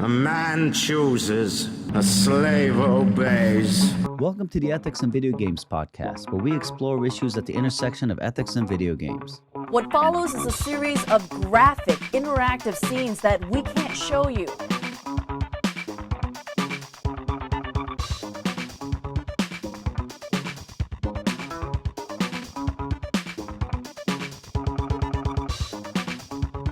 A man chooses, a slave obeys. Welcome to the Ethics in Video Games podcast, where we explore issues at the intersection of ethics and video games. What follows is a series of graphic, interactive scenes that we can't show you.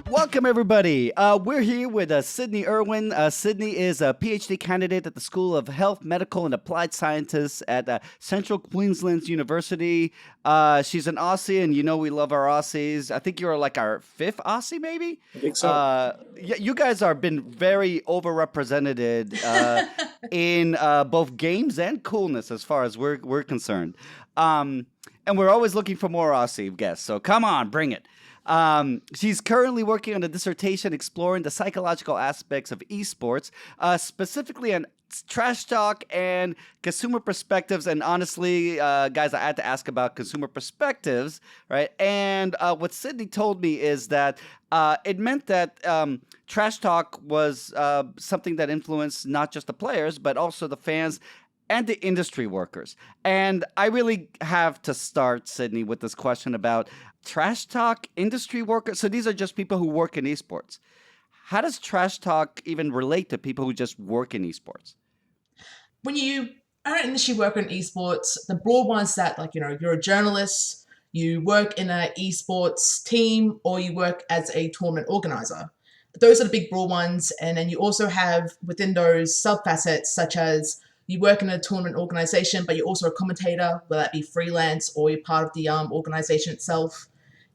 Welcome, everybody. We're here with Sydney Irwin. Sydney is a PhD candidate at the School of Health, Medical, and Applied Sciences at Central Queensland University. She's an Aussie, and you know we love our Aussies. I think you're like our fifth Aussie, maybe? I think so. You guys are been very overrepresented in both games and coolness as far as we're concerned. And we're always looking for more Aussie guests, so come on, bring it. She's currently working on a dissertation exploring the psychological aspects of esports, specifically on trash talk and consumer perspectives. And honestly, guys, I had to ask about consumer perspectives, right? And what Sydney told me is that it meant that trash talk was something that influenced not just the players, but also the fans and the industry workers. And I really have to start, Sydney, with this question about trash talk, industry workers. So these are just people who work in esports. How does trash talk even relate to people who just work in esports? When you are in industry worker in esports, the broad ones that, like, you're a journalist, you work in an esports team, or you work as a tournament organizer. Those are the big broad ones. And then you also have within those sub-facets, such as you work in a tournament organization, but you're also a commentator, whether that be freelance or you're part of the organization itself.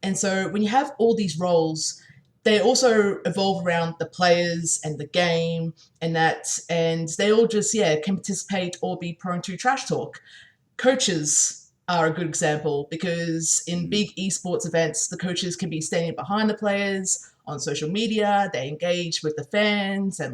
And so when you have all these roles, they also evolve around the players and the game and they all just, can participate or be prone to trash talk. Coaches are a good example because in big esports events, the coaches can be standing behind the players on social media. They engage with the fans and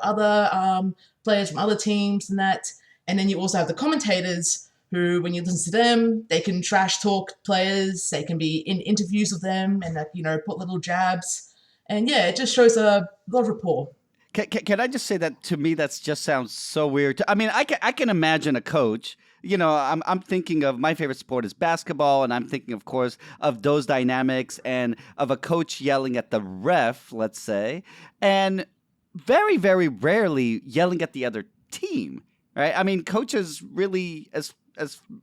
other players from other teams and that. And then you also have the commentators who, when you listen to them, they can trash talk players. They can be in interviews with them and put little jabs. And it just shows a lot of rapport. Can I just say that to me, that just sounds so weird. I mean, I can imagine a coach. I'm thinking of my favorite sport is basketball, and I'm thinking, of course, of those dynamics and of a coach yelling at the ref, let's say, and very, very rarely yelling at the other team, right? I mean, coaches really, as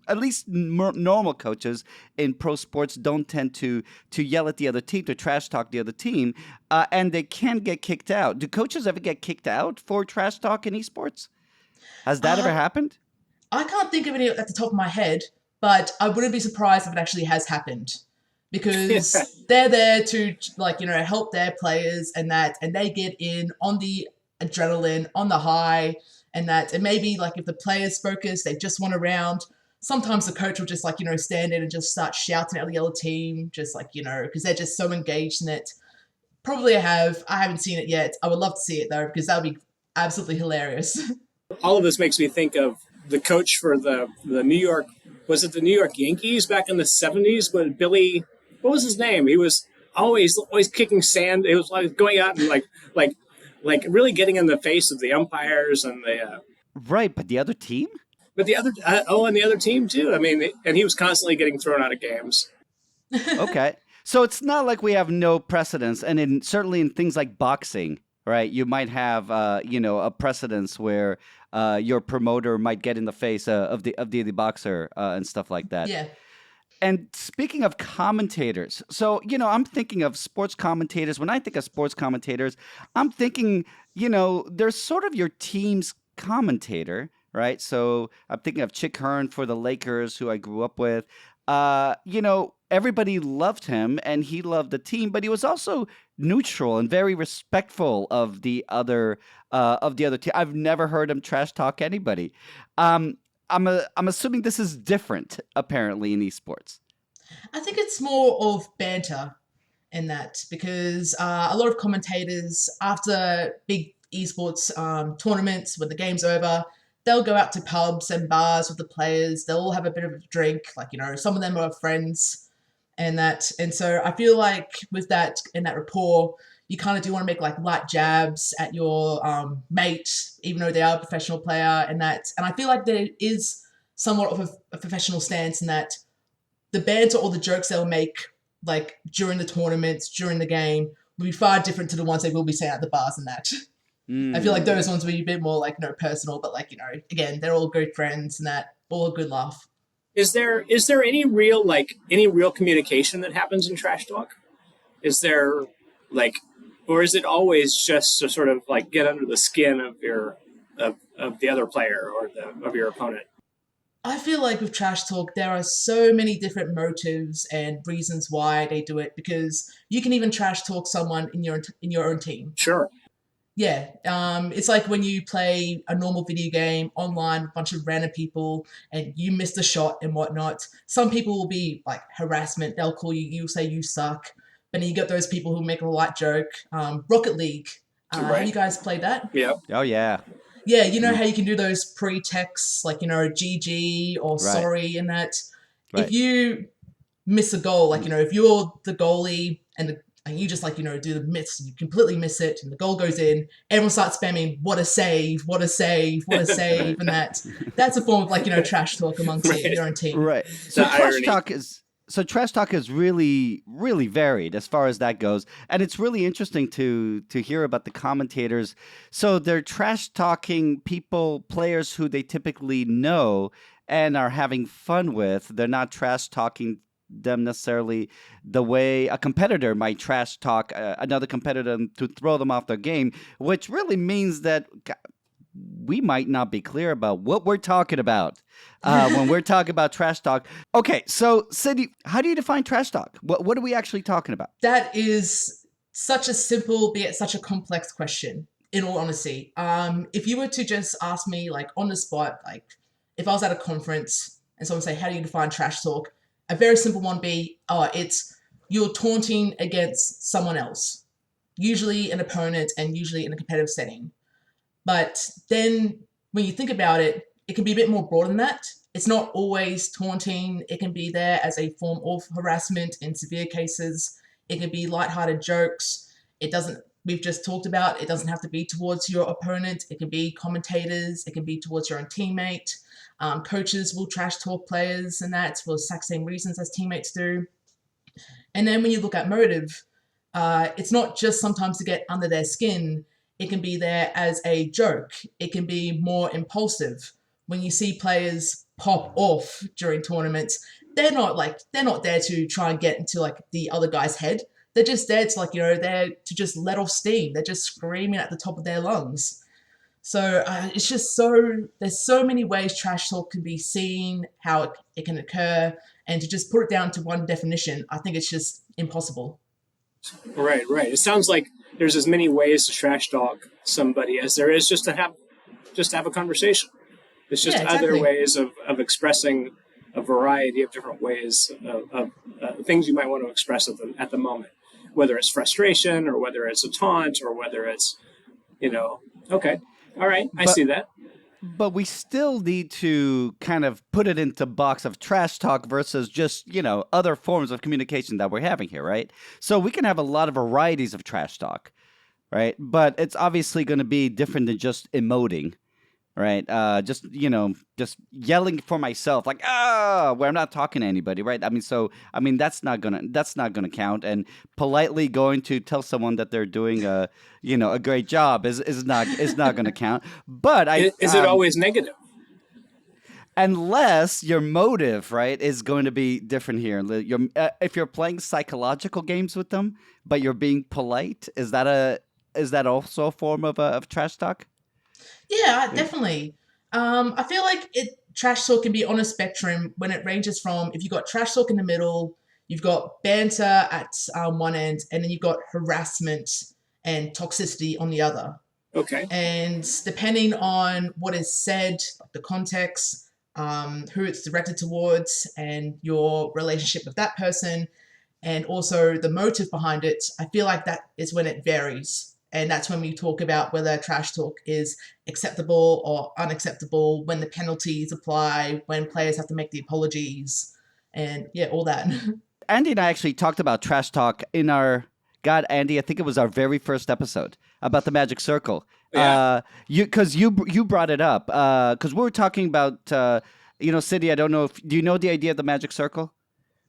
at least normal coaches in pro sports, don't tend to yell at the other team, to trash talk the other team, and they can get kicked out. Do coaches ever get kicked out for trash talk in esports? Has that ever happened? I can't think of any at the top of my head, but I wouldn't be surprised if it actually has happened because they're there to help their players and they get in on the adrenaline, on the high. And maybe if the players focus, they just want a round. Sometimes the coach will just stand in and just start shouting at the other team, just because they're just so engaged in it. Probably I haven't seen it yet. I would love to see it though, because that would be absolutely hilarious. All of this makes me think of the coach for the New York, was it the New York Yankees back in the 70s? But Billy, what was his name? He was always kicking sand. It was like going out and like really getting in the face of the umpires and the right, but the other team. But the other and the other team too. I mean, and he was constantly getting thrown out of games. Okay, so it's not like we have no precedence, and certainly in things like boxing, right? You might have a precedence where your promoter might get in the face of the boxer and stuff like that. Yeah. And speaking of commentators, so, I'm thinking of sports commentators. When I think of sports commentators, I'm thinking, there's sort of your team's commentator, right? So I'm thinking of Chick Hearn for the Lakers, who I grew up with. Everybody loved him and he loved the team, but he was also neutral and very respectful of the other team. I've never heard him trash talk anybody. I'm assuming this is different, apparently, in esports. I think it's more of banter in that because a lot of commentators, after big esports tournaments, when the game's over, they'll go out to pubs and bars with the players. They'll all have a bit of a drink. Some of them are friends and that. And so I feel like with that and that rapport, you kind of do want to make like light jabs at your mate, even though they are a professional player, and I feel like there is somewhat of a professional stance in that the banter or the jokes they'll make like during the tournaments, during the game, will be far different to the ones they will be saying at the bars and that. I feel like those ones will be a bit more like, personal, but like, again, they're all good friends and that, all a good laugh. Is there any real communication that happens in trash talk? Is there like, or is it always just to sort of like get under the skin of of the other player or of your opponent? I feel like with trash talk, there are so many different motives and reasons why they do it, because you can even trash talk someone in your own team. Sure. Yeah, it's like when you play a normal video game online with a bunch of random people and you miss a shot and whatnot. Some people will be like harassment. They'll call you, you'll say you suck. But then you get those people who make a light joke. Rocket League. Right. Have you guys played that? Yeah. Oh, yeah. Yeah, you know how you can do those pre-texts, like, GG or sorry and that. Right. If you miss a goal, like, if you're the goalie and you just like, do the miss, you completely miss it and the goal goes in, everyone starts spamming, what a save, what a save, what a save, and that's a form of like, trash talk amongst your own team. Right. So trash talk is really, really varied as far as that goes. And it's really interesting to hear about the commentators. So they're trash talking players who they typically know and are having fun with. They're not trash talking them necessarily the way a competitor might trash talk another competitor to throw them off their game, which really means that we might not be clear about what we're talking about when we're talking about trash talk. Okay, so Sydney, how do you define trash talk? What are we actually talking about? That is such a simple, but yet such a complex question, in all honesty. If you were to just ask me, like, on the spot, like, if I was at a conference and someone say, how do you define trash talk? A very simple one be, it's you're taunting against someone else, usually an opponent and usually in a competitive setting. But then when you think about it, it can be a bit more broad than that. It's not always taunting. It can be there as a form of harassment in severe cases. It can be lighthearted jokes. We've just talked about, it doesn't have to be towards your opponent. It can be commentators. It can be towards your own teammate. Coaches will trash talk players and that for the exact same reasons as teammates do. And then when you look at motive, it's not just sometimes to get under their skin. It can be there as a joke. It can be more impulsive. When you see players pop off during tournaments, they're not there to try and get into like the other guy's head. They're just there to there to just let off steam. They're just screaming at the top of their lungs. So it's just there's so many ways trash talk can be seen, how it can occur, and to just put it down to one definition, I think it's just impossible. Right. It sounds like there's as many ways to trash talk somebody as there is just to have a conversation. It's just other ways of expressing a variety of different ways of things you might want to express at the moment, whether it's frustration or whether it's a taunt or whether it's, okay. All right, I see that. But we still need to kind of put it into box of trash talk versus just, other forms of communication that we're having here, right? So we can have a lot of varieties of trash talk, right? But it's obviously going to be different than just emoting, right? Just yelling for myself, like, where I'm not talking to anybody, right? That's not gonna count. And politely going to tell someone that they're doing a great job is not gonna count. But is it always negative? Unless your motive, right, is going to be different here. If you're playing psychological games with them, but you're being polite, is that also a form of trash talk? Yeah, definitely. I feel like trash talk can be on a spectrum when it ranges from, if you've got trash talk in the middle, you've got banter at one end, and then you've got harassment and toxicity on the other. Okay. And depending on what is said, like the context, who it's directed towards, and your relationship with that person, and also the motive behind it, I feel like that is when it varies. And that's when we talk about whether trash talk is acceptable or unacceptable, when the penalties apply, when players have to make the apologies, and all that. Andy and I actually talked about trash talk in our God, Andy, I think it was our very first episode about the Magic Circle. Yeah. Because you brought it up. Because we were talking about, City. I don't know if do you know the idea of the Magic Circle?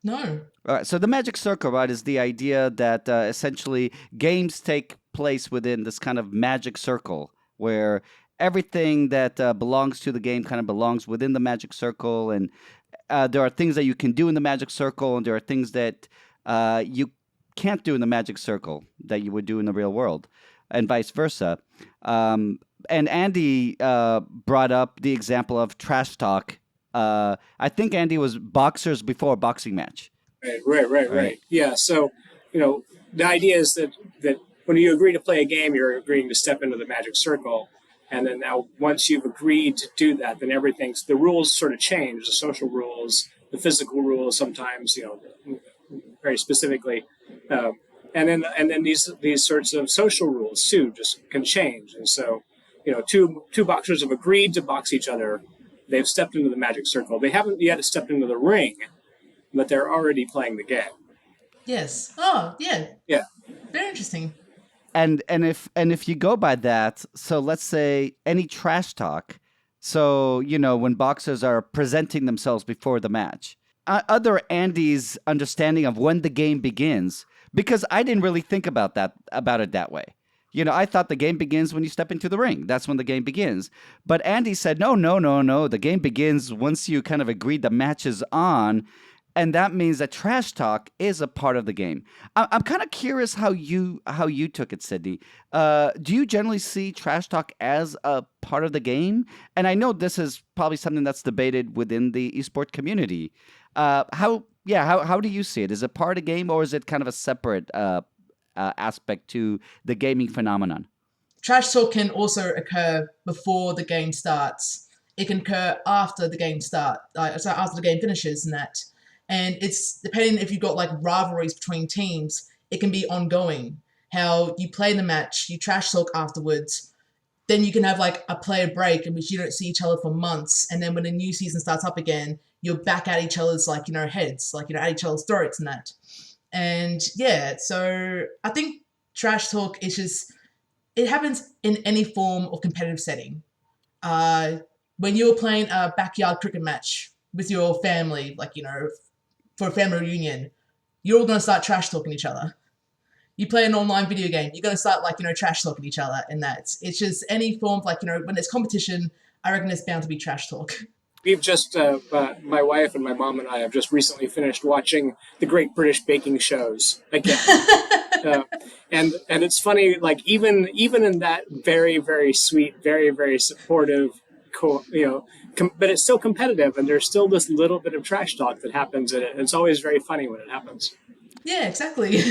No. All right, so the Magic Circle, right, is the idea that essentially games take place within this kind of magic circle where everything that belongs to the game kind of belongs within the Magic Circle, and there are things that you can do in the Magic Circle, and there are things that you can't do in the Magic Circle that you would do in the real world, and vice versa. And Andy brought up the example of trash talk. I think Andy was boxers before a boxing match. Right. Yeah. So, the idea is that when you agree to play a game, you're agreeing to step into the magic circle. And then now, once you've agreed to do that, then the rules sort of change, the social rules, the physical rules, sometimes, very specifically. And then these sorts of social rules too just can change. And so, two boxers have agreed to box each other. They've stepped into the magic circle. They haven't yet stepped into the ring, but they're already playing the game. Yes. Oh, yeah. Yeah. Very interesting. And if you go by that, so let's say any trash talk. So when boxers are presenting themselves before the match, other Andy's understanding of when the game begins, because I didn't really think about it that way. I thought the game begins when you step into the ring. That's when the game begins. But Andy said, no. The game begins once you kind of agreed the match is on. And that means that trash talk is a part of the game. I'm kind of curious how you took it, Sydney. Do you generally see trash talk as a part of the game? And I know this is probably something that's debated within the esports community. How do you see it? Is it part of the game, or is it kind of a separate aspect to the gaming phenomenon? Trash talk can also occur before the game starts. It can occur after the game after the game finishes and that. And it's depending if you've got like rivalries between teams, it can be ongoing. How you play the match, you trash talk afterwards, then you can have like a player break in which you don't see each other for months. And then when the new season starts up again, you're back at each other's heads, at each other's throats and that. And yeah, so I think trash talk is just, it happens in any form of competitive setting. When you're playing a backyard cricket match with your family, for a family reunion, you're all going to start trash talking each other. You play an online video game, you're going to start trash talking each other, and that. It's just any form of when there's competition, I reckon there's bound to be trash talk. We've just, my wife and my mom and I have just recently finished watching the Great British Baking Shows again. And it's funny, even in that very, very sweet, very, very supportive, but it's still competitive, and there's still this little bit of trash talk that happens in it. It's always very funny when it happens. Yeah, exactly.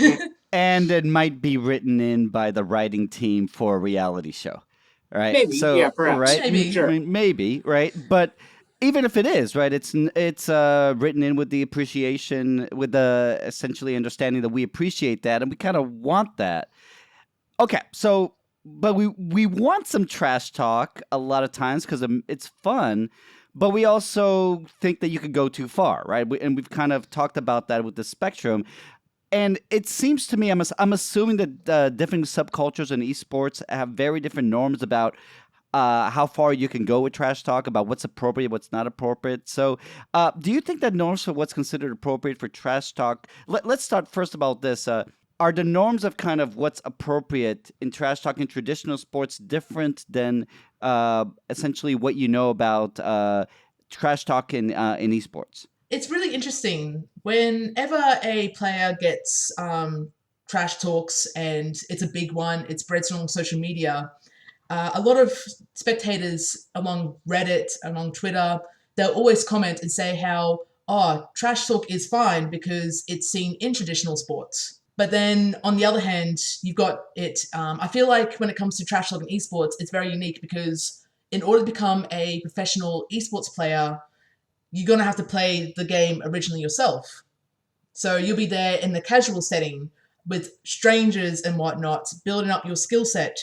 And it might be written in by the writing team for a reality show, right? Maybe, yeah, perhaps. Right? Maybe. Sure. I mean, maybe, right? But even if it is, right, it's written in with the appreciation, with the essentially understanding that we appreciate that, and we kind of want that. Okay, so... But we want some trash talk a lot of times because it's fun, but we also think that you could go too far, right? And we've kind of talked about that with the spectrum. And it seems to me, I'm assuming that different subcultures in esports have very different norms about how far you can go with trash talk, about what's appropriate, what's not appropriate. So do you think that norms for what's considered appropriate for trash talk, let's start first about this. Are the norms of kind of what's appropriate in trash talk in traditional sports different than essentially what you know about trash talk in esports? It's really interesting. Whenever a player gets trash talks, and it's a big one, it spreads on social media, a lot of spectators along Reddit, along Twitter, they'll always comment and say how, trash talk is fine because it's seen in traditional sports. But then on the other hand, you've got it. I feel like when it comes to trash talk in esports, it's very unique because in order to become a professional esports player, you're going to have to play the game originally yourself. So you'll be there in the casual setting with strangers and whatnot, building up your skill set.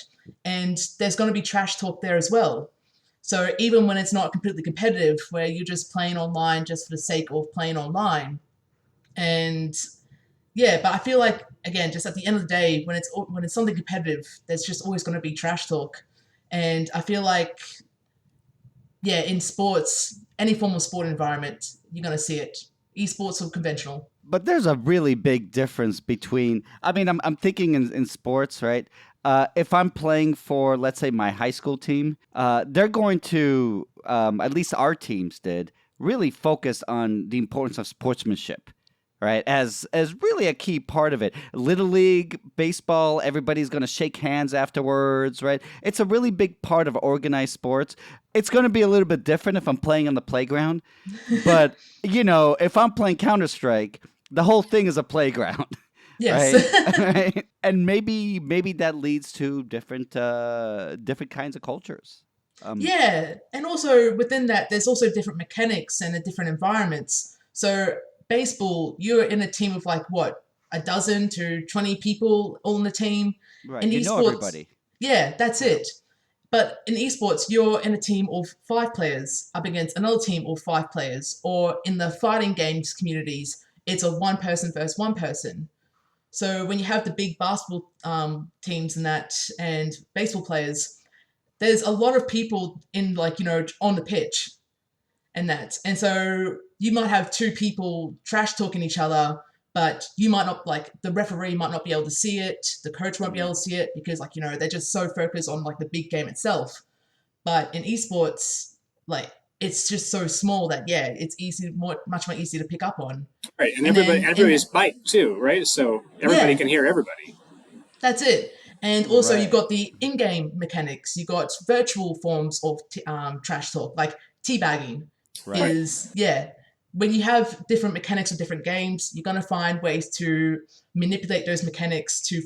And there's going to be trash talk there as well. So even when it's not completely competitive, where you're just playing online just for the sake of playing online, and yeah, but I feel like again, just at the end of the day, when it's something competitive, there's just always going to be trash talk, and I feel like yeah, in sports, any form of sport environment, you're going to see it. Esports or conventional. But there's a really big difference between. I mean, I'm thinking in sports, right? If I'm playing for, let's say, my high school team, they're going to, at least our teams did, really focus on the importance of sportsmanship, right? As really a key part of it. Little league baseball, everybody's going to shake hands afterwards, right? It's a really big part of organized sports. It's going to be a little bit different if I'm playing on the playground, but if I'm playing Counter-Strike, the whole thing is a playground. Yes. Right? Right? And maybe that leads to different kinds of cultures. Yeah, and also within that, there's also different mechanics and the different environments. So baseball, you're in a team of like what, a dozen to 20 people all in the team. Right. In You know esports, everybody. yeah, that's it. But in esports, you're in a team of 5 players up against another team of 5 players. Or in the fighting games communities, it's a one person versus one person. So when you have the big basketball teams and that, and baseball players, there's a lot of people in on the pitch and that. And so you might have 2 people trash talking each other, but you might not, the referee might not be able to see it, the coach won't be able to see it because they're just so focused on the big game itself. But in esports, it's just so small that it's much more easy to pick up on. Right, and And then everybody's mic too, right? So everybody Yeah. can hear everybody. That's it. And also Right. you've got the in-game mechanics. You've got virtual forms of trash talk, like teabagging. Right. When you have different mechanics of different games, you're going to find ways to manipulate those mechanics to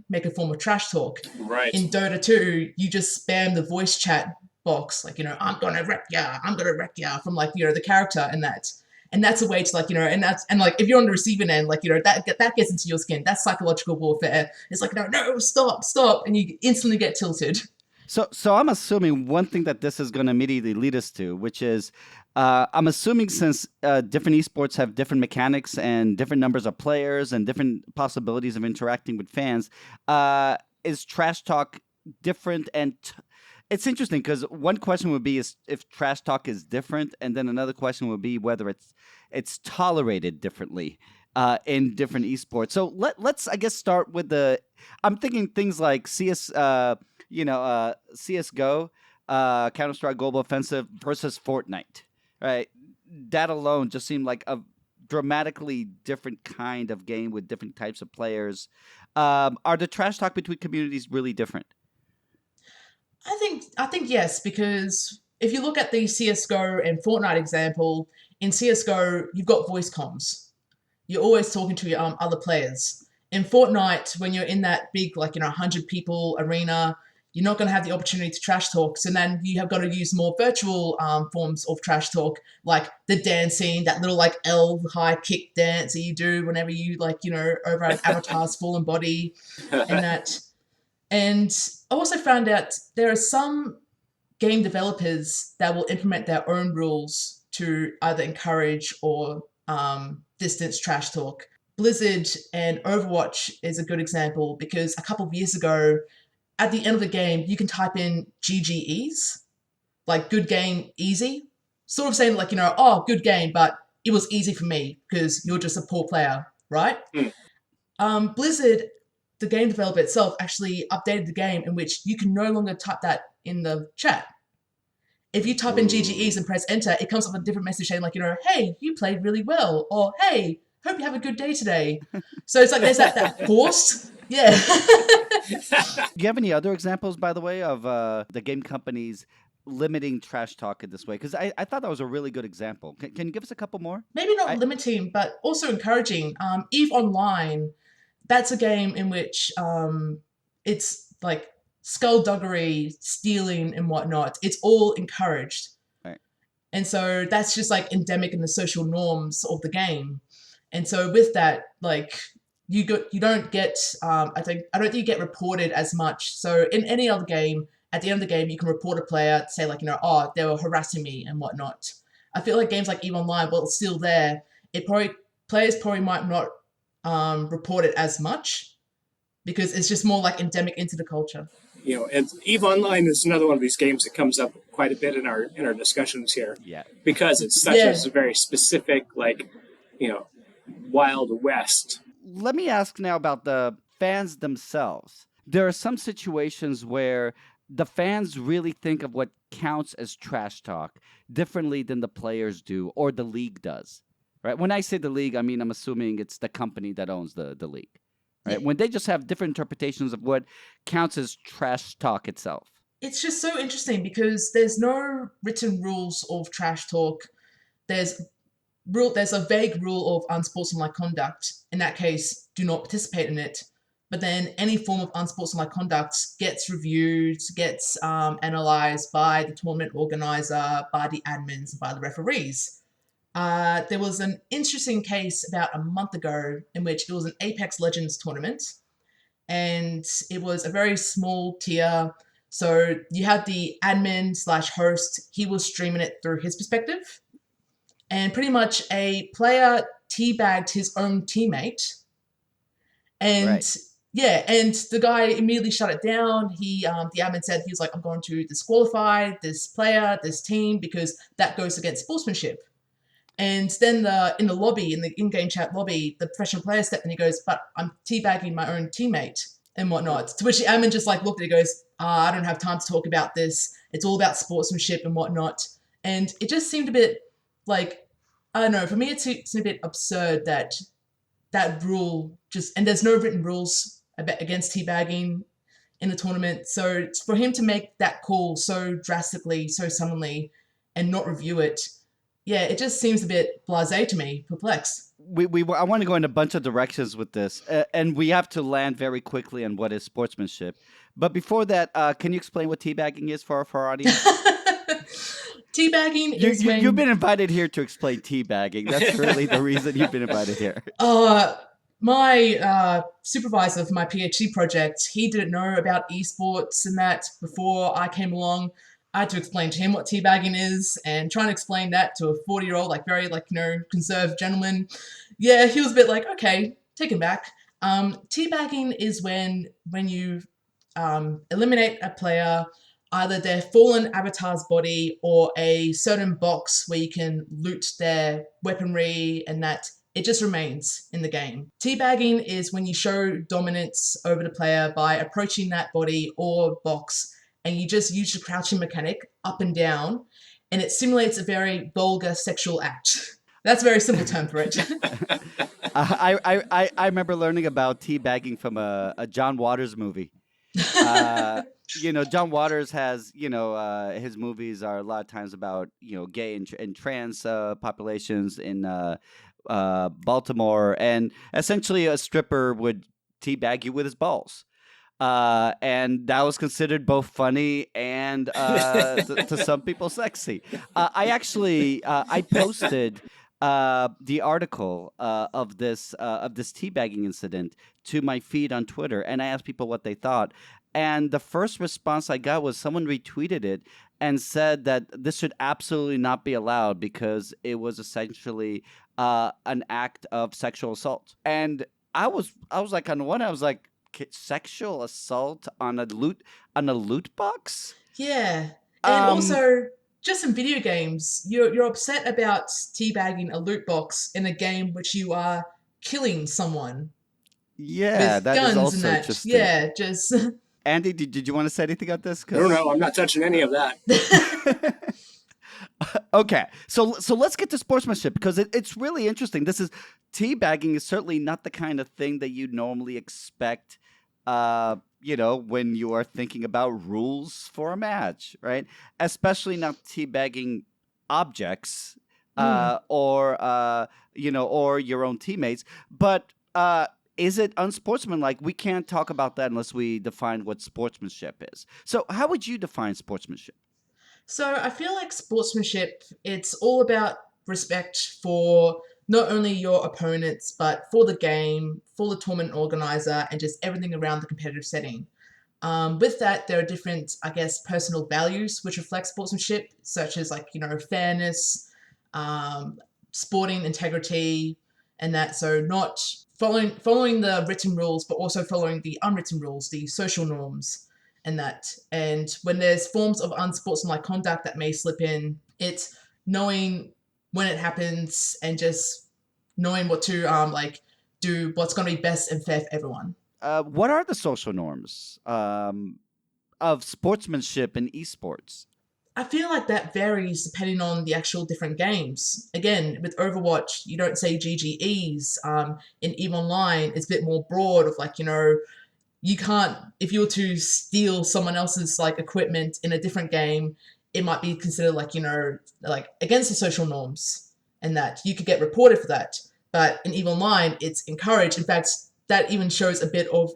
make a form of trash talk. Right. In Dota 2, you just spam the voice chat box, I'm going to wreck ya, I'm going to wreck ya, from the character and that. And that's a way to if you're on the receiving end, that gets into your skin. That's psychological warfare. It's no, stop, and you instantly get tilted. So I'm assuming one thing that this is going to immediately lead us to, which is, I'm assuming since different esports have different mechanics and different numbers of players and different possibilities of interacting with fans, is trash talk different? And it's interesting because one question would be is if trash talk is different, and then another question would be whether it's tolerated differently in different esports. So let's I guess start with I'm thinking things like CS:GO, Counter-Strike Global Offensive versus Fortnite, right? That alone just seemed like a dramatically different kind of game with different types of players. Are the trash talk between communities really different? I think yes, because if you look at the CS:GO and Fortnite example, in CS:GO you've got voice comms. You're always talking to your other players. In Fortnite, when you're in that big 100 people arena, you're not going to have the opportunity to trash talk. So then you have got to use more virtual forms of trash talk, like the dancing, that little L high kick dance that you do whenever you over an avatar's fallen body and that. And I also found out there are some game developers that will implement their own rules to either encourage or distance trash talk. Blizzard and Overwatch is a good example because a couple of years ago, at the end of the game, you can type in GGEs, good game, easy. Sort of saying oh, good game, but it was easy for me because you're just a poor player, right? Blizzard, the game developer itself, actually updated the game in which you can no longer type that in the chat. If you type in GGEs and press enter, it comes up with a different message saying hey, you played really well, or hey, hope you have a good day today. So it's there's that forced. Yeah. Do you have any other examples, by the way, of the game companies limiting trash talk in this way? Because I thought that was a really good example. Can you give us a couple more? Maybe not limiting, but also encouraging. EVE Online, that's a game in which it's skullduggery, stealing, and whatnot. It's all encouraged. Right. And so that's just endemic in the social norms of the game. And so with that, you don't get I don't think you get reported as much. So in any other game, at the end of the game, you can report a player, say oh, they were harassing me and whatnot. I feel like games like EVE Online, while it's still there, players probably might not report it as much because it's just more like endemic into the culture. And EVE Online is another one of these games that comes up quite a bit in our discussions here. Yeah. Because it's such a very specific, Wild West. Let me ask now about the fans themselves. There are some situations where the fans really think of what counts as trash talk differently than the players do or the league does. Right? When I say the league, I mean I'm assuming it's the company that owns the league. Right? Yeah. When they just have different interpretations of what counts as trash talk itself. It's just so interesting because there's no written rules of trash talk. There's a vague rule of unsportsmanlike conduct. In that case, do not participate in it. But then any form of unsportsmanlike conduct gets reviewed, gets analyzed by the tournament organizer, by the admins, by the referees. There was an interesting case about a month ago in which it was an Apex Legends tournament, and it was a very small tier. So you had the admin / host. He was streaming it through his perspective, and pretty much a player teabagged his own teammate, and Right. yeah, and the guy immediately shut it down. The admin said he was like, "I'm going to disqualify this player, this team, because that goes against sportsmanship." And then in the lobby, in the in-game chat lobby, the professional player stepped in and he goes, "But I'm teabagging my own teammate," and whatnot. To which the admin just like looked at it and goes, "I don't have time to talk about this. It's all about sportsmanship and whatnot." And it just seemed a bit like, I don't know, for me it seems a bit absurd that rule and there's no written rules against teabagging in the tournament. So for him to make that call so drastically, so suddenly, and not review it, yeah, it just seems a bit blasé to me, perplexed. I want to go in a bunch of directions with this, and we have to land very quickly on what is sportsmanship. But before that, can you explain what teabagging is for our audience? Teabagging is when... You've been invited here to explain teabagging. That's really the reason you've been invited here. My supervisor for my PhD project, he didn't know about esports and that before I came along. I had to explain to him what teabagging is, and trying to explain that to a 40-year-old, very conserved gentleman. Yeah, he was a bit like, okay, take him back. Teabagging is when you eliminate a player, either their fallen avatar's body or a certain box where you can loot their weaponry, and that it just remains in the game. Teabagging is when you show dominance over the player by approaching that body or box, and you just use the crouching mechanic up and down, and it simulates a very vulgar sexual act. That's a very simple term for it. I remember learning about teabagging from a John Waters movie. John Waters has, his movies are a lot of times about, gay and trans populations in Baltimore, and essentially a stripper would teabag you with his balls. And that was considered both funny and to some people sexy. I posted the article of this teabagging incident to my feed on Twitter, and I asked people what they thought. And the first response I got was someone retweeted it and said that this should absolutely not be allowed because it was essentially an act of sexual assault. And I was like, on the one, I was like, sexual assault on a loot box? Yeah, and also just in video games, you're upset about teabagging a loot box in a game which you are killing someone. Yeah, with that guns is also and that. interesting. Yeah, just. Andy, did you want to say anything on this? I don't know. I'm not touching any of that. Okay, so let's get to sportsmanship because it's really interesting. Teabagging is certainly not the kind of thing that you normally expect, when you are thinking about rules for a match, right? Especially not teabagging objects, or your own teammates. But is it unsportsmanlike? We can't talk about that unless we define what sportsmanship is. So how would you define sportsmanship? So I feel like sportsmanship, it's all about respect for not only your opponents, but for the game, for the tournament organizer, and just everything around the competitive setting. With that, there are different, personal values which reflect sportsmanship, such as fairness, sporting integrity, and that. So not following the written rules, but also following the unwritten rules, the social norms, and that. And when there's forms of unsportsmanlike conduct that may slip in, it's knowing when it happens and just knowing what to do what's going to be best and fair for everyone. What are the social norms of sportsmanship in esports? I feel like that varies depending on the actual different games. Again, with Overwatch, you don't say GGEs. In EVE Online, it's a bit more broad of you can't, if you were to steal someone else's equipment in a different game, it might be considered against the social norms, and that you could get reported for that. But in EVE Online, it's encouraged. In fact, that even shows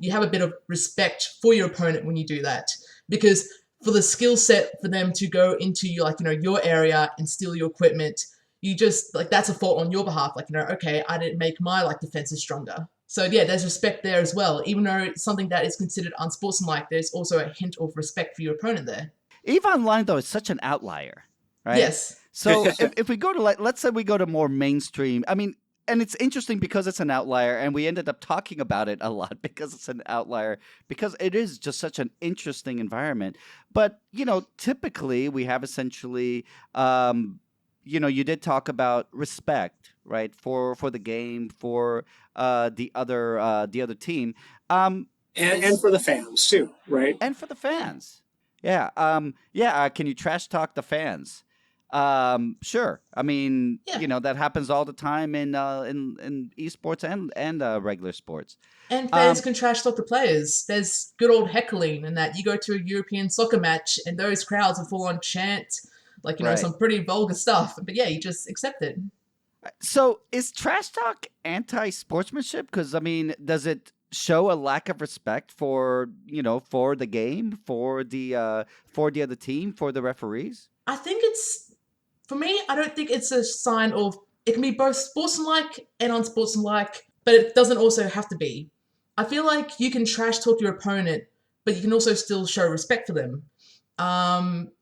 you have a bit of respect for your opponent when you do that, because for the skill set for them to go into your area and steal your equipment, you just that's a fault on your behalf. Okay, I didn't make my defenses stronger. So yeah, there's respect there as well. Even though it's something that is considered unsportsmanlike, there's also a hint of respect for your opponent there. EVE Online, though, is such an outlier, right? Yes. So if we go to let's say we go to more mainstream, I mean, and it's interesting because it's an outlier, and we ended up talking about it a lot because it's an outlier, because it is just such an interesting environment. But, typically we have essentially, you did talk about respect, right, for the game, for the other team. And for the fans, too, right? And for the fans. Yeah. Can you trash talk the fans? Sure. I mean, Yeah. that happens all the time in esports and regular sports. And fans can trash talk the players. There's good old heckling, and that you go to a European soccer match and those crowds will full on chant, Right. some pretty vulgar stuff. But yeah, you just accept it. So is trash talk anti-sportsmanship? Because, I mean, does it show a lack of respect for the game, for the other team, for the referees? I think for me, I don't think it's a sign of, it can be both sportsmanlike and unsportsmanlike, but it doesn't also have to be. I feel like you can trash talk your opponent, but you can also still show respect for them.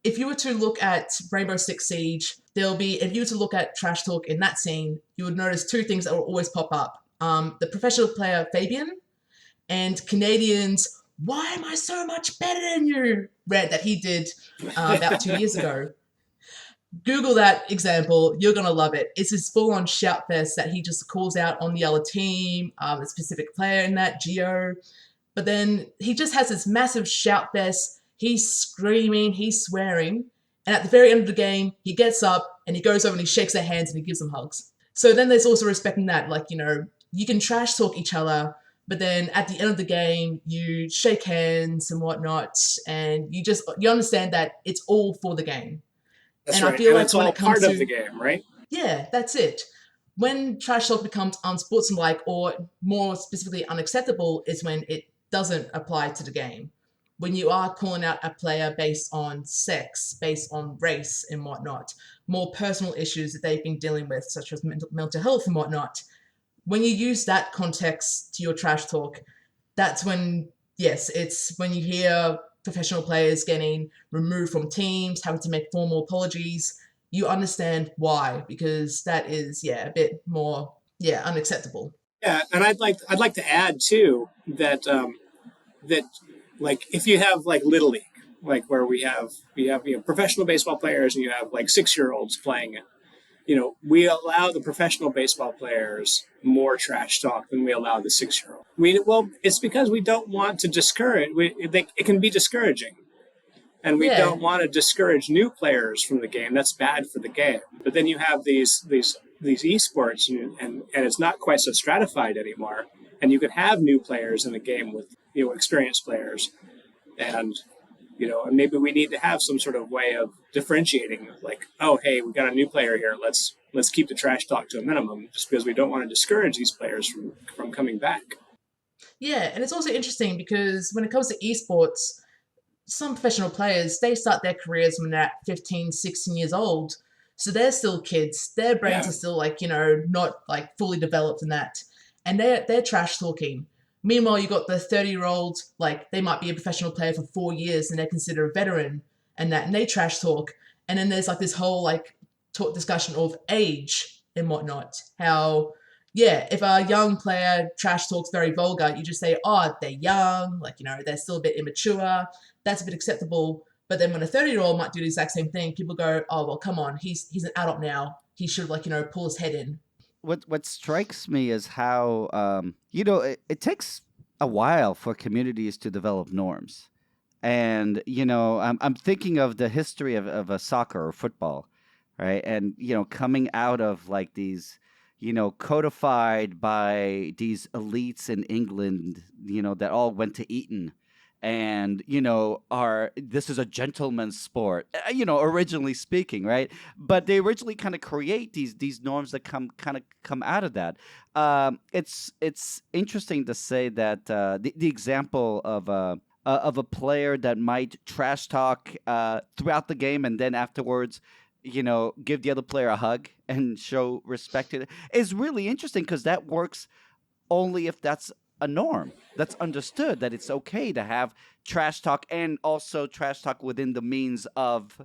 If you were to look at Rainbow Six Siege, if you were to look at trash talk in that scene, you would notice two things that will always pop up. The professional player Fabian and Canadians, "Why am I so much better than you?" rant that he did about 2 years ago. Google that example. You're going to love it. It's this full-on shout fest that he just calls out on the other team, a specific player in that, Geo. But then he just has this massive shout fest. He's screaming, he's swearing. And at the very end of the game, he gets up and he goes over and he shakes their hands and he gives them hugs. So then there's also respecting that. You can trash talk each other, but then at the end of the game, you shake hands and whatnot. And you understand that it's all for the game. That's and right. I feel and like it's when all it comes part to of the game, right? Yeah, that's it. When trash talk becomes unsportsmanlike, or more specifically unacceptable, is when it doesn't apply to the game. When you are calling out a player based on sex, based on race and whatnot, more personal issues that they've been dealing with, such as mental health and whatnot. When you use that context to your trash talk, that's when, yes, it's when you hear professional players getting removed from teams, having to make formal apologies. You understand why, because that is, a bit more, unacceptable. Yeah, and I'd like to add too that if you have Little League, where we have professional baseball players and you have 6-year-olds playing it. We allow the professional baseball players more trash talk than we allow the 6-year-old. It's because we don't want to discourage. It can be discouraging, and we don't want to discourage new players from the game. That's bad for the game. But then you have these esports, and it's not quite so stratified anymore. And you could have new players in the game with experienced players, and and maybe we need to have some sort of way of differentiating, oh, hey, we got a new player here. Let's keep the trash talk to a minimum, just because we don't want to discourage these players from coming back. Yeah, and it's also interesting because when it comes to esports, some professional players, they start their careers when they're 15, 16 years old. So they're still kids. Their brains are still not fully developed in that. And they're trash talking. Meanwhile, you got the 30-year-old, they might be a professional player for 4 years and they're considered a veteran and they trash talk. And then there's this whole discussion of age and whatnot. How yeah, if a young player trash talks very vulgar, you just say, oh, they're young, like, they're still a bit immature. That's a bit acceptable. But then when a 30-year-old might do the exact same thing, people go, oh, well, come on, he's an adult now. He should, like, pull his head in. What strikes me is how it takes a while for communities to develop norms. And I'm thinking of the history of a soccer or football, right? And coming out of like these, codified by these elites in England, that all went to Eton, and are this is a gentleman's sport, originally speaking, right? But they originally kind of create these norms that come out of that. It's interesting to say that the example of a player that might trash talk throughout the game and then afterwards, give the other player a hug and show respect to it is really interesting, because that works only if that's a norm that's understood, that it's okay to have trash talk, and also trash talk within the means of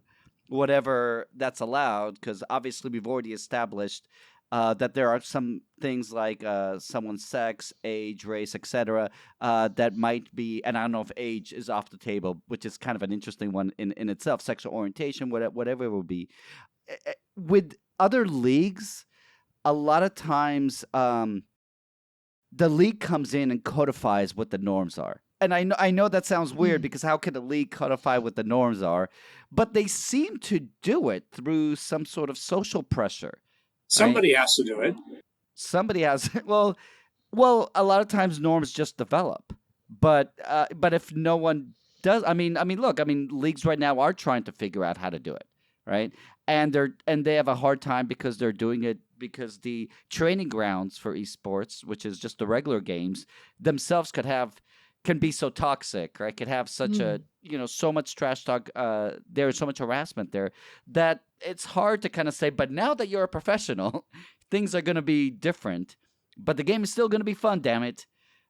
whatever that's allowed, because obviously we've already established that there are some things like someone's sex, age, race, etc., that might be, and I don't know if age is off the table, which is kind of an interesting one in itself, sexual orientation, whatever it will be. With other leagues, a lot of times the league comes in and codifies what the norms are. And I know that sounds weird, because how can a league codify what the norms are? But they seem to do it through some sort of social pressure. Somebody has to do it. Somebody has well, a lot of times norms just develop, but if no one does, look, leagues right now are trying to figure out how to do it, right? And they have a hard time because they're doing it because the training grounds for esports, which is just the regular games themselves, can be so toxic, right? Could have such a so much trash talk. There's so much harassment there that it's hard to kind of say. But now that you're a professional, things are going to be different. But the game is still going to be fun. Damn it!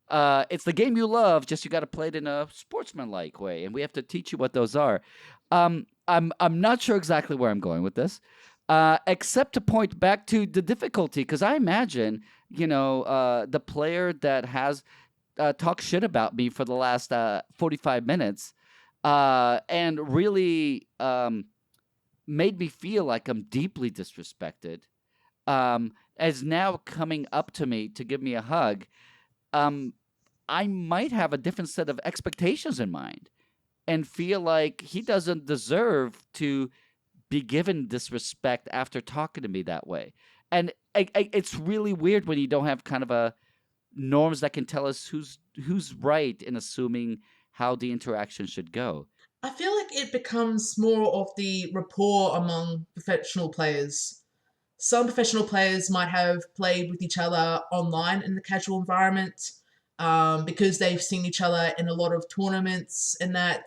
It's the game you love. Just you got to play it in a sportsmanlike way, and we have to teach you what those are. I'm not sure exactly where I'm going with this, except to point back to the difficulty, because I imagine the player that has talked shit about me for the last 45 minutes and really made me feel like I'm deeply disrespected, is now coming up to me to give me a hug. I might have a different set of expectations in mind and feel like he doesn't deserve to be given disrespect after talking to me that way. And it's really weird when you don't have kind of a norms that can tell us who's right in assuming how the interaction should go. I feel like it becomes more of the rapport among professional players. Some professional players might have played with each other online in the casual environment because they've seen each other in a lot of tournaments, and that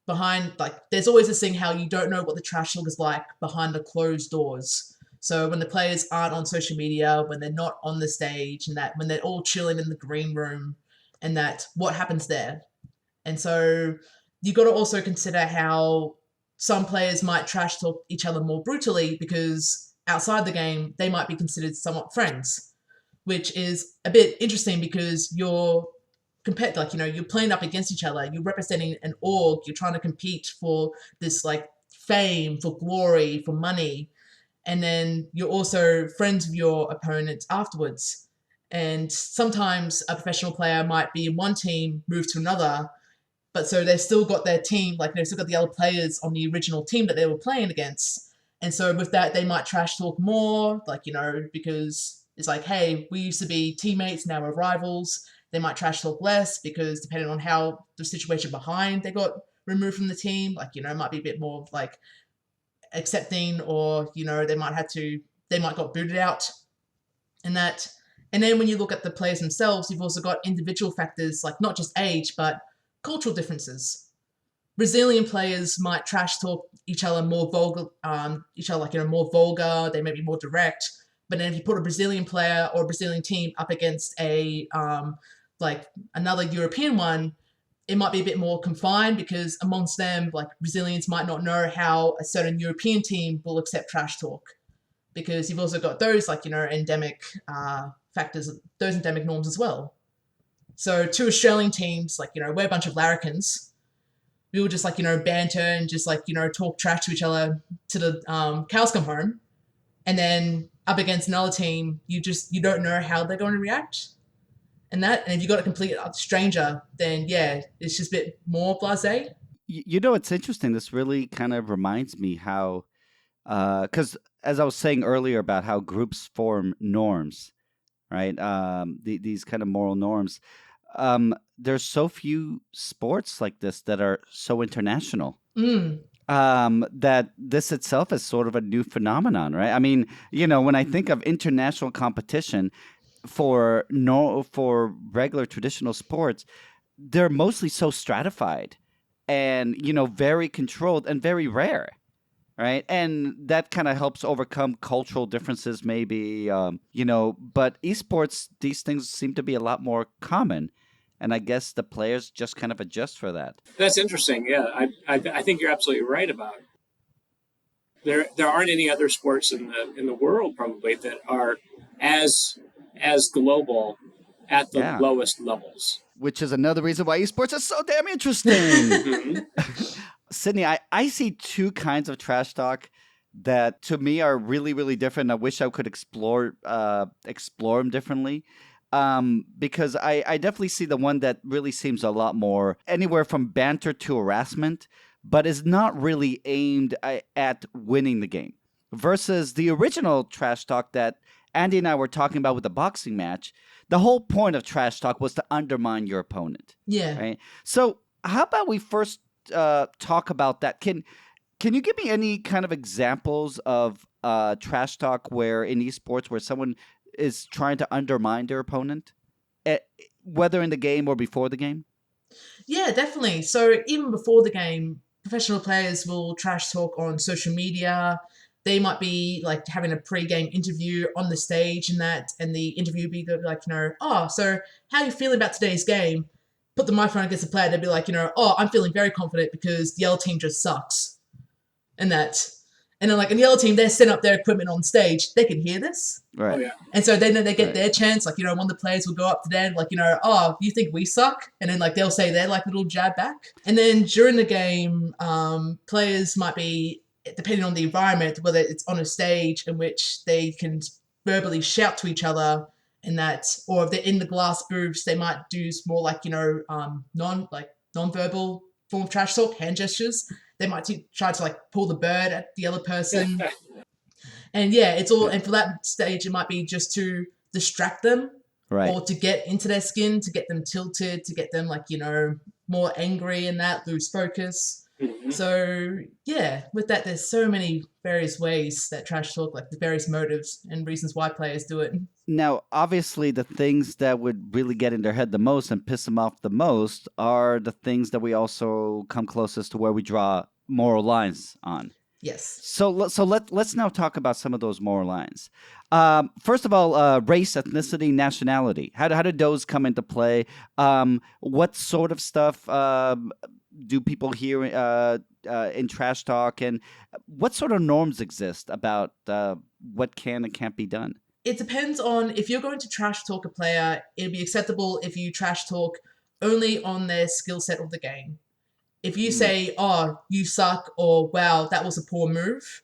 behind, like, there's always this thing how you don't know what the trash talk is like behind the closed doors. So when the players aren't on social media, when they're not on the stage, and that when they're all chilling in the green room, and that what happens there. And so you got to also consider how some players might trash talk each other more brutally, because outside the game, they might be considered somewhat friends, which is a bit interesting because you're you're playing up against each other. You're representing an org. You're trying to compete for this like fame, for glory, for money. And then you're also friends with your opponent afterwards. And sometimes a professional player might be in one team, move to another, but so they've still got their team, like they've still got the other players on the original team that they were playing against. And so with that, they might trash talk more, because it's like, hey, we used to be teammates, now we're rivals. They might trash talk less because depending on how the situation behind they got removed from the team, it might be a bit more like accepting, or they might got booted out, and that. And then when you look at the players themselves, you've also got individual factors, like not just age but cultural differences. Brazilian players might trash talk each other more vulgar, more vulgar. They may be more direct. But then if you put a Brazilian player or a Brazilian team up against a another European one, it might be a bit more confined, because amongst them, like, Brazilians might not know how a certain European team will accept trash talk, because you've also got those endemic factors, those endemic norms as well. So two Australian teams, like, we're a bunch of larrikins. We will just, like, banter and just, like, talk trash to each other to the cows come home. And then up against another team, you don't know how they're going to react. And if you got a complete stranger, then yeah, it's just a bit more blasé. It's interesting. This really kind of reminds me how, because as I was saying earlier about how groups form norms, right? These kind of moral norms. There's so few sports like this that are so international. That this itself is sort of a new phenomenon, right? I mean, when I think of international competition for regular traditional sports, they're mostly so stratified and, very controlled and very rare, right? And that kind of helps overcome cultural differences maybe, but esports, these things seem to be a lot more common. And I guess the players just kind of adjust for that. That's interesting. Yeah, I think you're absolutely right about it. There aren't any other sports in the world probably that are as global at the lowest levels. Which is another reason why esports is so damn interesting. Sydney, I see two kinds of trash talk that to me are really, really different. I wish I could explore them differently. Because I definitely see the one that really seems a lot more anywhere from banter to harassment, but is not really aimed at winning the game. Versus the original trash talk that Andy and I were talking about with the boxing match. The whole point of trash talk was to undermine your opponent. Yeah. Right. So how about we first talk about that? Can you give me any kind of examples of trash talk where in esports where someone is trying to undermine their opponent, whether in the game or before the game? Yeah, definitely. So even before the game, professional players will trash talk on social media. They might be like having a pre-game interview on the stage and the interview would be like, so how are you feeling about today's game? Put the microphone against the player, they'd be like, I'm feeling very confident because the other team just sucks. And then like in the other team, they're setting up their equipment on stage. They can hear this. Right. Oh, yeah. And so then they get their chance. Like, one of the players will go up to them, like, you think we suck? And then like they'll say their like little jab back. And then during the game, players might be, depending on the environment, whether it's on a stage in which they can verbally shout to each other or if they're in the glass booths, they might do more like, non-verbal form of trash talk, hand gestures. They might try to like pull the bird at the other person. And yeah, it's all, and for that stage, it might be just to distract them, right, or to get into their skin, to get them tilted, to get them like, more angry and lose focus. Mm-hmm. So yeah, with that, there's so many various ways that trash talk, like the various motives and reasons why players do it. Now, obviously, the things that would really get in their head the most and piss them off the most are the things that we also come closest to where we draw moral lines on. Yes. So let's now talk about some of those moral lines. First of all, race, ethnicity, nationality. How did those come into play? What sort of stuff do people hear in trash talk, and what sort of norms exist about what can and can't be done? It depends on, if you're going to trash talk a player, it'd be acceptable if you trash talk only on their skill set of the game. If you say, "Oh, you suck," or "Wow, that was a poor move,"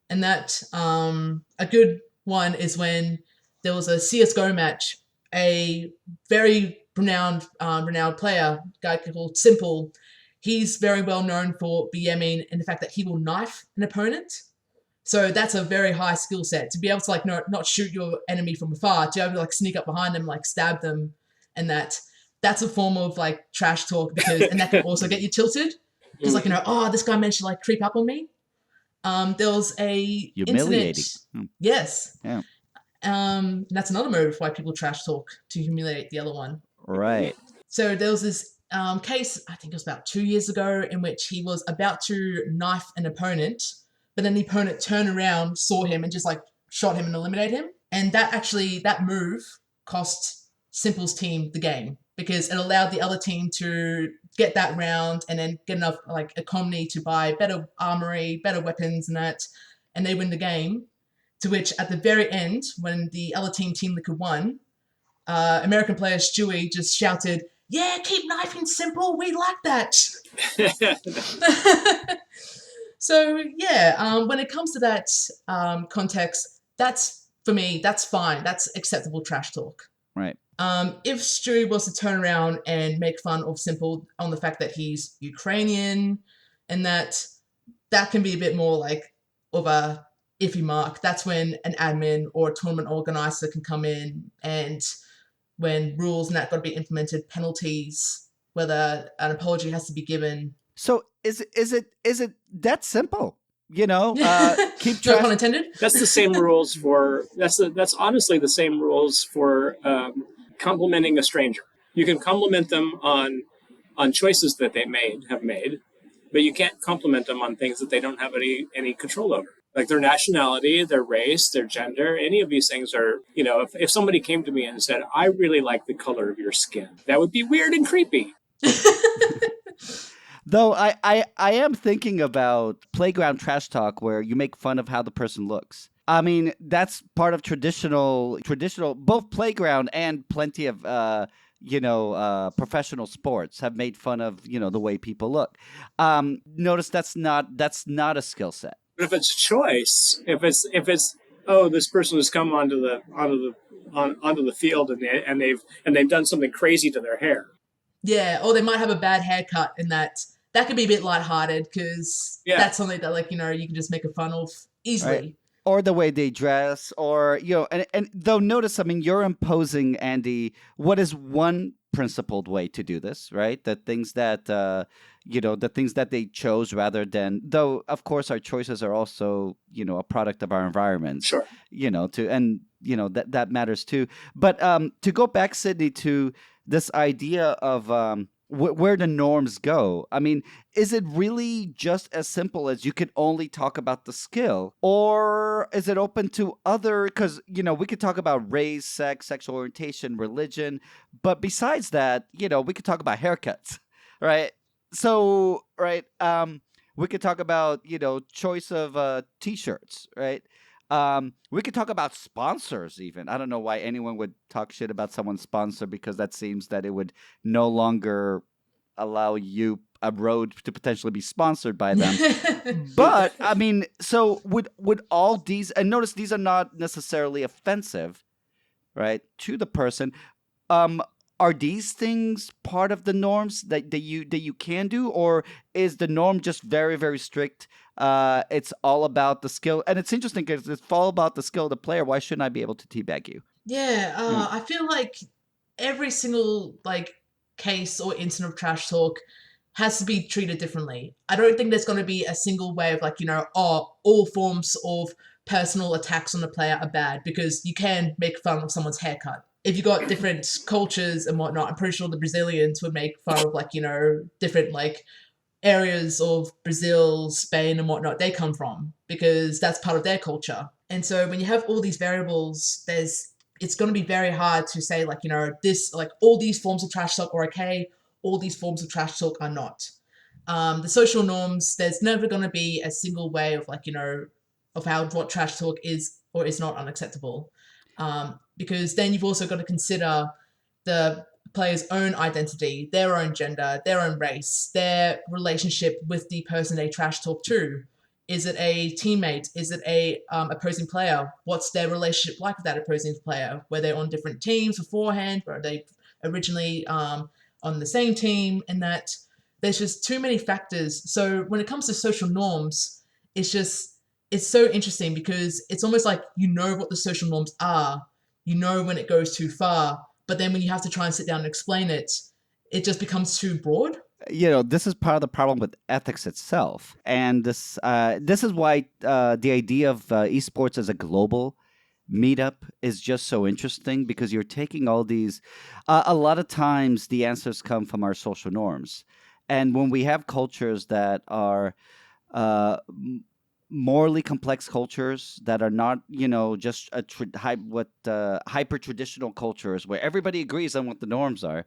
and that a good one is when there was a CS:GO match, a very renowned player, a guy called Simple. He's very well known for BMing and the fact that he will knife an opponent. So that's a very high skill set to be able to like not shoot your enemy from afar, to be able to like sneak up behind them, like stab them, and that's a form of like trash talk, and that can also get you tilted. Just like, this guy managed to like creep up on me. There was a humiliating. Incident. Yes. Yeah. That's another move why people trash talk, to humiliate the other one. Right. So there was this case, I think it was about 2 years ago, in which he was about to knife an opponent, but then the opponent turned around, saw him, and just like shot him and eliminated him. And that move cost Simple's team the game, because it allowed the other team to get that round and then get enough like economy to buy better armory, better weapons and they win the game. To which, at the very end, when the other Team Liquid won, American player Stewie just shouted, "Yeah, keep knifing simple. We like that." So yeah, when it comes to that context, that's for me. That's fine. That's acceptable trash talk. Right. If Stewie was to turn around and make fun of Simple on the fact that he's Ukrainian, and that can be a bit more like of a iffy mark. That's when an admin or a tournament organizer can come in, and when rules and that got to be implemented, penalties, whether an apology has to be given. So is it that simple? Keep No track. pun intended. That's the same rules for that's honestly the same rules for complimenting a stranger. You can compliment them on choices that they have made, but you can't compliment them on things that they don't have any control over. Like their nationality, their race, their gender, any of these things are, if somebody came to me and said, "I really like the color of your skin," that would be weird and creepy. Though I am thinking about playground trash talk where you make fun of how the person looks. I mean, that's part of traditional both playground and plenty of professional sports have made fun of the way people look. Notice that's not a skill set. But if it's choice, if it's this person has come onto the field and they've done something crazy to their hair. Yeah, or they might have a bad haircut, and that could be a bit lighthearted because that's something that you can just make a fun of easily. Right. Or the way they dress, or and though notice, I mean, you're imposing, Andy, what is one principled way to do this, right? The things that the things that they chose rather than, though of course our choices are also a product of our environment. Sure. That matters too. But to go back, Sydney, to this idea of where the norms go. I mean, is it really just as simple as you can only talk about the skill? Or is it open to other, because, we could talk about race, sex, sexual orientation, religion. But besides that, we could talk about haircuts, right? So, right, we could talk about, choice of T-shirts, right? We could talk about sponsors even. I don't know why anyone would talk shit about someone's sponsor, because that seems that it would no longer allow you a road to potentially be sponsored by them. But I mean, so would all these, and notice these are not necessarily offensive, right, to the person. Are these things part of the norms that you can do, or is the norm just very, very strict? It's all about the skill, and it's interesting because it's all about the skill of the player. Why shouldn't I be able to teabag you? Yeah, I feel like every single case or incident of trash talk has to be treated differently. I don't think there's going to be a single way of all forms of personal attacks on the player are bad, because you can make fun of someone's haircut. If you got different cultures and whatnot, I'm pretty sure the Brazilians would make fun of different areas of Brazil, Spain, and whatnot they come from, because that's part of their culture. And so when you have all these variables, it's going to be very hard to say all these forms of trash talk are okay, all these forms of trash talk are not. The social norms, there's never going to be a single way of of what trash talk is or is not unacceptable. Because then you've also got to consider the player's own identity, their own gender, their own race, their relationship with the person they trash talk to. Is it a teammate? Is it a opposing player? What's their relationship like with that opposing player? Were they on different teams beforehand? Were they originally on the same team? And that there's just too many factors. So when it comes to social norms, it's so interesting, because it's almost like what the social norms are. When it goes too far, but then when you have to try and sit down and explain it, it just becomes too broad. This is part of the problem with ethics itself, and this is why the idea of esports as a global meetup is just so interesting, because you're taking all these. A lot of times, the answers come from our social norms, and when we have cultures that are morally complex cultures that are not, just hyper traditional cultures where everybody agrees on what the norms are,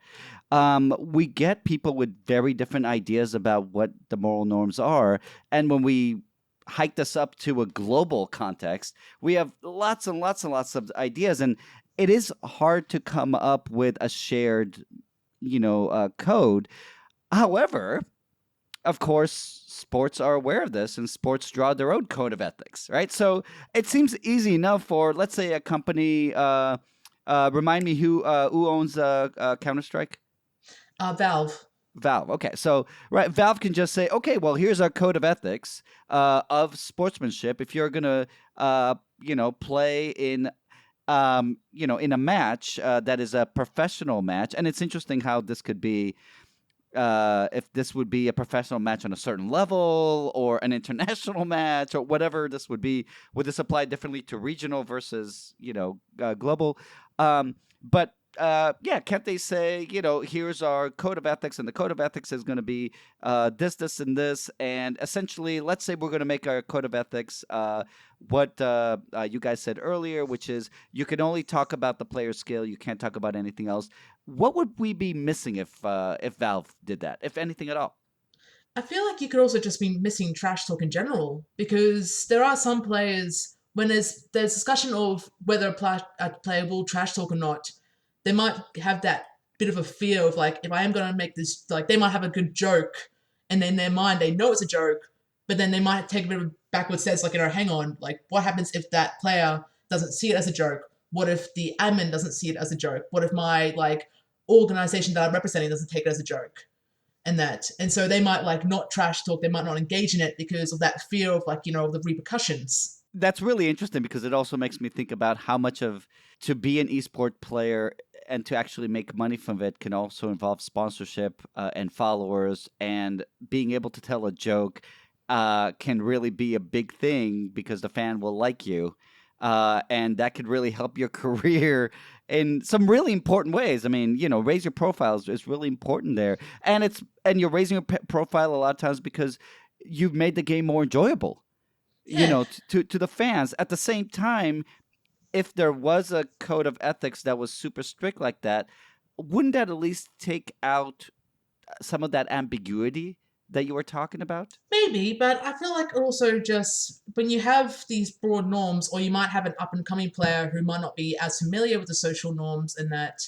we get people with very different ideas about what the moral norms are, and when we hike this up to a global context, we have lots and lots and lots of ideas, and it is hard to come up with a shared, code. However, of course, sports are aware of this, and sports draw their own code of ethics, right? So it seems easy enough for, let's say, a company. Remind me who owns Counter Strike? Valve. Valve. Okay, so Valve can just say, okay, well, here's our code of ethics of sportsmanship. If you're gonna, play in, in a match that is a professional match, and it's interesting how this could be. If this would be a professional match on a certain level or an international match or whatever this would be, would this apply differently to regional versus, global? But can't they say, here's our code of ethics, and the code of ethics is going to be this, this, and this. And essentially, let's say we're going to make our code of ethics what you guys said earlier, which is you can only talk about the player skill. You can't talk about anything else. What would we be missing if Valve did that, if anything at all? I feel like you could also just be missing trash talk in general, because there are some players, when there's discussion of whether a player will trash talk or not, they might have that bit of a fear of like, if I am going to make this, like they might have a good joke, and in their mind they know it's a joke, but then they might take a bit of a backward stance, like, hang on, like what happens if that player doesn't see it as a joke? What if the admin doesn't see it as a joke? What if my organization that I'm representing doesn't take it as a joke? And so they might not trash talk, they might not engage in it because of that fear of the repercussions. That's really interesting, because it also makes me think about how much of to be an esport player and to actually make money from it can also involve sponsorship and followers, and being able to tell a joke can really be a big thing because the fan will like you. And that could really help your career in some really important ways. I mean, raise your profiles is really important there, and you're raising your profile a lot of times because you've made the game more enjoyable. Yeah. To the fans. At the same time, if there was a code of ethics that was super strict like that, wouldn't that at least take out some of that ambiguity that you were talking about? Maybe, but I feel like also just when you have these broad norms, or you might have an up and coming player who might not be as familiar with the social norms, and that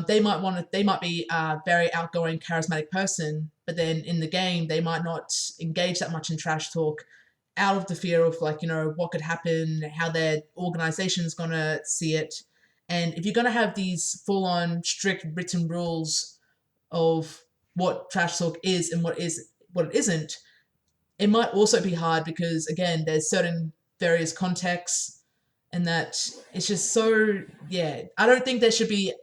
they might be a very outgoing, charismatic person, but then in the game they might not engage that much in trash talk, out of the fear of what could happen, how their organization is going to see it. And if you're going to have these full-on strict written rules of what trash talk is and what it isn't, it might also be hard because, again, there's certain various contexts, and that it's just so, yeah. I don't think there should be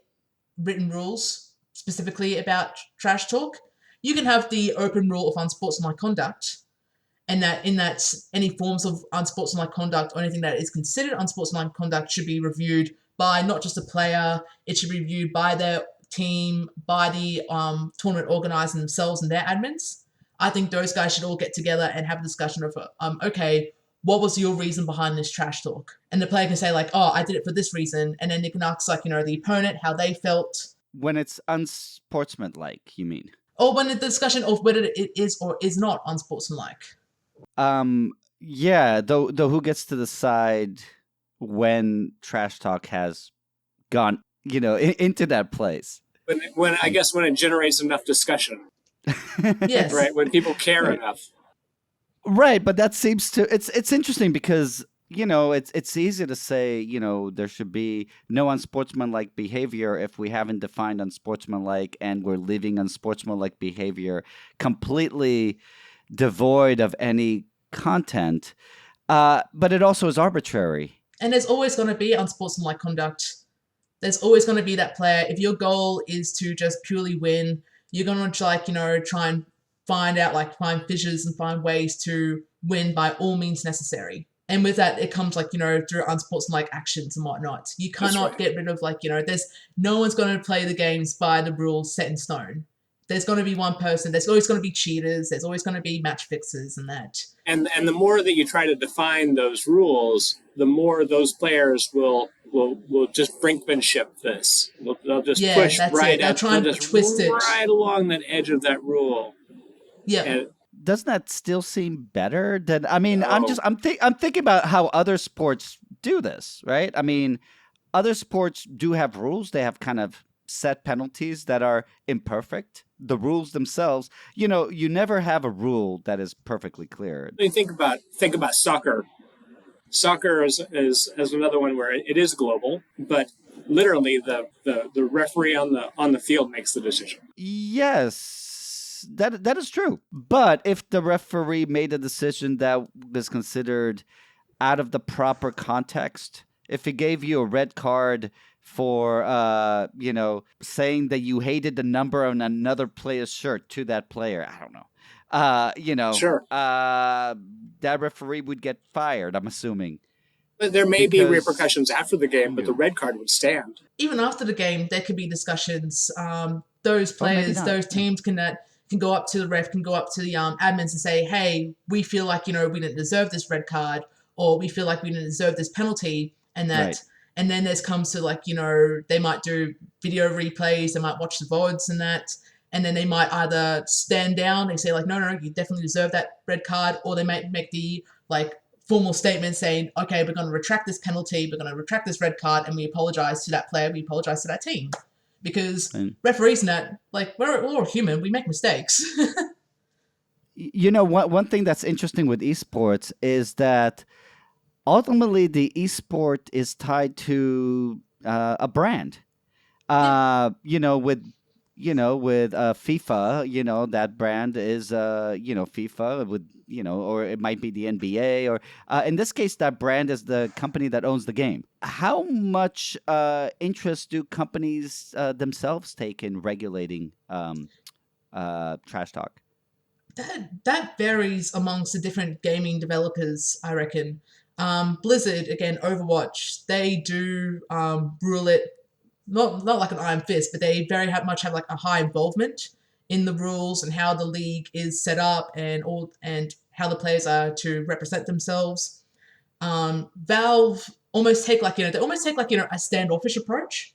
written rules specifically about trash talk. You can have the open rule of unsportsmanlike conduct, and that any forms of unsportsmanlike conduct or anything that is considered unsportsmanlike conduct should be reviewed by not just a player, it should be reviewed by their team, by the tournament organizers themselves and their admins. I think those guys should all get together and have a discussion of, okay, what was your reason behind this trash talk? And the player can say I did it for this reason. And then they can ask the opponent how they felt. When it's unsportsmanlike, you mean? Or when the discussion of whether it is or is not unsportsmanlike. Yeah, though who gets to decide when trash talk has gone, into that place? When it generates enough discussion. Yes. Right, when people care enough. Right, but that seems to it's interesting because it's easy to say there should be no unsportsmanlike behavior if we haven't defined unsportsmanlike, and we're leaving unsportsmanlike behavior completely devoid of any content. But it also is arbitrary. And there's always going to be unsportsmanlike conduct. There's always going to be that player. If your goal is to just purely win, you're going to try and find fissures and find ways to win by all means necessary. And with that, it comes through unsportsmanlike actions and whatnot. You cannot get rid of there's no one's going to play the games by the rules set in stone. There's going to be one person. There's always going to be cheaters. There's always going to be match fixers and that. And the more that you try to define those rules, the more those players will just brinkmanship this. They'll just push right They'll up. try and twist it right along that edge of that rule. Yeah. doesn't that still seem better than? I mean, No. I'm thinking about how other sports do this, right? I mean, other sports do have rules. They have kind of set penalties that are imperfect. The rules themselves, you never have a rule that is perfectly clear. I mean, think about soccer. Soccer is another one where it is global, but literally the referee on the field makes the decision. Yes, that is true. But if the referee made a decision that was considered out of the proper context, if he gave you a red card for saying that you hated the number on another player's shirt to that player, I don't know. Sure. That referee would get fired, I'm assuming. But there may be Because- repercussions after the game, but the red card would stand. Even after the game, there could be discussions. Those players, not. those teams can go up to the ref, can go up to the admins and say, "Hey, we feel like we didn't deserve this red card, or we feel like we didn't deserve this penalty," and that. Right. And then there's comes to they might do video replays, they might watch the VODs and that, and then they might either stand down, they say no, you definitely deserve that red card, or they might make the formal statement saying, okay, we're going to retract this penalty, we're going to retract this red card, and we apologize to that player, we apologize to that team. Because referees and that, we're all human, we make mistakes. One thing that's interesting with esports is that ultimately the esport is tied to a brand. With FIFA, that brand is FIFA with or it might be the NBA, or in this case that brand is the company that owns the game. How much interest do companies themselves take in regulating trash talk? That varies amongst the different gaming developers, I reckon. Blizzard, again, Overwatch, they do rule it not like an iron fist, but they very much have a high involvement in the rules and how the league is set up and how the players are to represent themselves. Valve almost take a standoffish approach,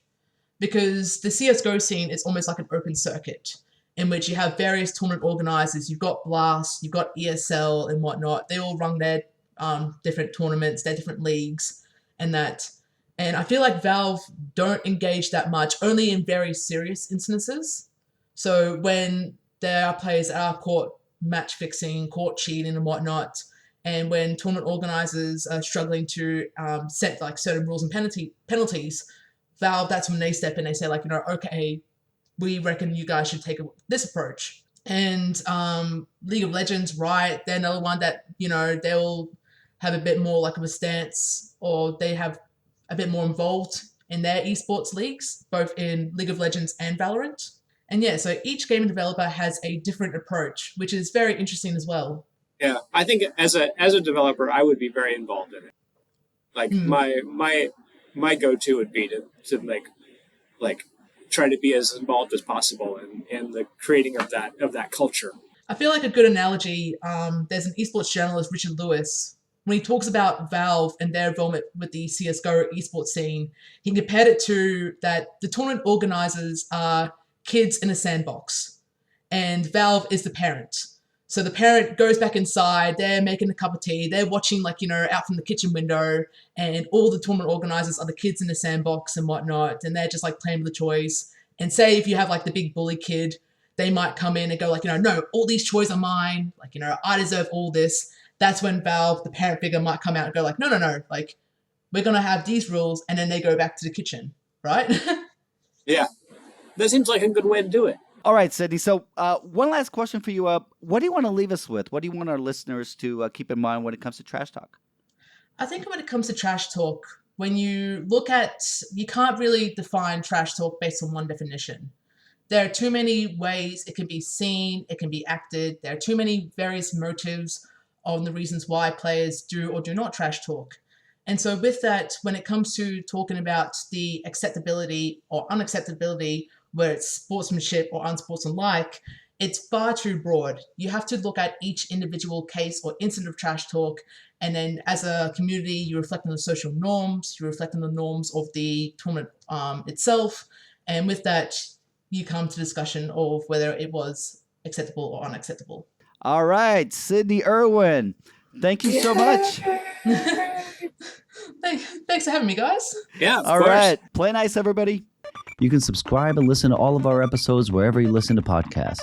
because the CS:GO scene is almost like an open circuit in which you have various tournament organizers. You've got Blast, you've got ESL and whatnot. They all run their different tournaments, their different leagues, and that. And I feel like Valve don't engage that much, only in very serious instances. So when there are players that are caught match fixing, caught cheating and whatnot, and when tournament organizers are struggling to set certain rules and penalties, Valve, that's when they step in. They say okay, we reckon you guys should take this approach. And League of Legends, Riot, they're another one that they'll have a bit more of a stance, or they have a bit more involved in their esports leagues, both in League of Legends and Valorant. And yeah, so each gaming developer has a different approach, which is very interesting as well. Yeah, I think as a developer, I would be very involved in it. My go-to would be to try to be as involved as possible in the creating of that culture. I feel like a good analogy, there's an esports journalist, Richard Lewis, when he talks about Valve and their involvement with the CSGO esports scene, he compared it to that the tournament organizers are kids in a sandbox, and Valve is the parent. So the parent goes back inside, they're making a cup of tea, they're watching out from the kitchen window, and all the tournament organizers are the kids in the sandbox and whatnot, and they're just playing with the toys. And say if you have the big bully kid, they might come in and go no, all these toys are mine, I deserve all this. That's when Valve, the parent figure, might come out and go no, we're going to have these rules, and then they go back to the kitchen, right? Yeah, that seems like a good way to do it. All right, Sydney. So one last question for you. What do you want to leave us with? What do you want our listeners to keep in mind when it comes to trash talk? I think when it comes to trash talk, when you look at, you can't really define trash talk based on one definition. There are too many ways it can be seen, it can be acted. There are too many various motives on the reasons why players do or do not trash talk. And so with that, when it comes to talking about the acceptability or unacceptability, whether it's sportsmanship or unsportsmanlike, it's far too broad. You have to look at each individual case or incident of trash talk, and then as a community, you reflect on the social norms, you reflect on the norms of the tournament itself, and with that, you come to discussion of whether it was acceptable or unacceptable. All right, Sydney Irwin, thank you so much. Thanks for having me, guys. Yeah, of All course. right, play nice, everybody. You can subscribe and listen to all of our episodes wherever you listen to podcasts.